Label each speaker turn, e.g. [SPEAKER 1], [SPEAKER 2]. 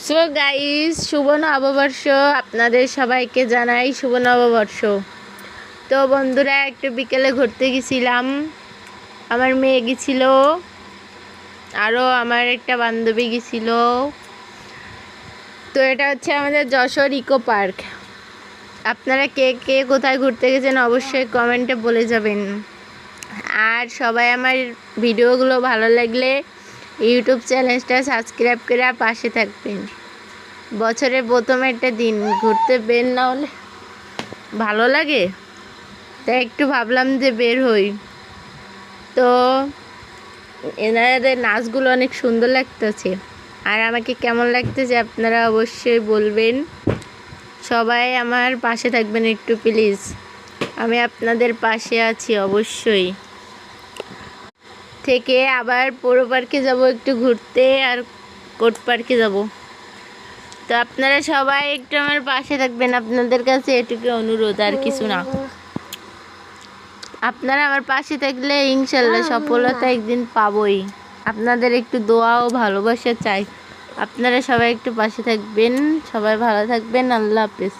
[SPEAKER 1] So guys, শুভ নববর্ষ। আপনাদের সবাইকে জানাই শুভ নববর্ষ। তো বন্ধুরা, একটু বিকেলে ঘুরতে গেছিলাম। আমার মেয়ে গেছিল, আরও আমার একটা বান্ধবী গেছিল। তো এটা হচ্ছে আমাদের যশোর ইকো পার্ক। আপনারা কে কে কোথায় ঘুরতে গেছেন অবশ্যই কমেন্টে বলে যাবেন। আর সবাই আমার ভিডিওগুলো ভালো লাগলে ইউটিউব চ্যানেলটা সাবস্ক্রাইব করে পাশে থাকবেন। বছরের প্রথম একটা দিন ঘুরতে বের না হলে ভালো লাগে, তাই একটু ভাবলাম যে বের হই। তো এনাদের নাচগুলো অনেক সুন্দর লাগতেছে, আর আমাকে কেমন লাগতেছে আপনারা অবশ্যই বলবেন। সবাই আমার পাশে থাকবেন একটু প্লিজ, আমি আপনাদের পাশে আছি অবশ্যই। থেকে আবার পৌর পার্কে যাব একটু ঘুরতে, আর কোর্ট পার্কে যাব। তো আপনারা সবাই একটু আমার পাশে থাকবেন, আপনাদের কাছে এটুকু অনুরোধ, আর কিছু না। আপনারা আমার পাশে থাকলে ইনশাল্লাহ সফলতা একদিন পাবই। আপনাদের একটু দোয়া ও ভালোবাসা চাই। আপনারা সবাই একটু পাশে থাকবেন। সবাই ভালো থাকবেন। আল্লাহ হাফেজ।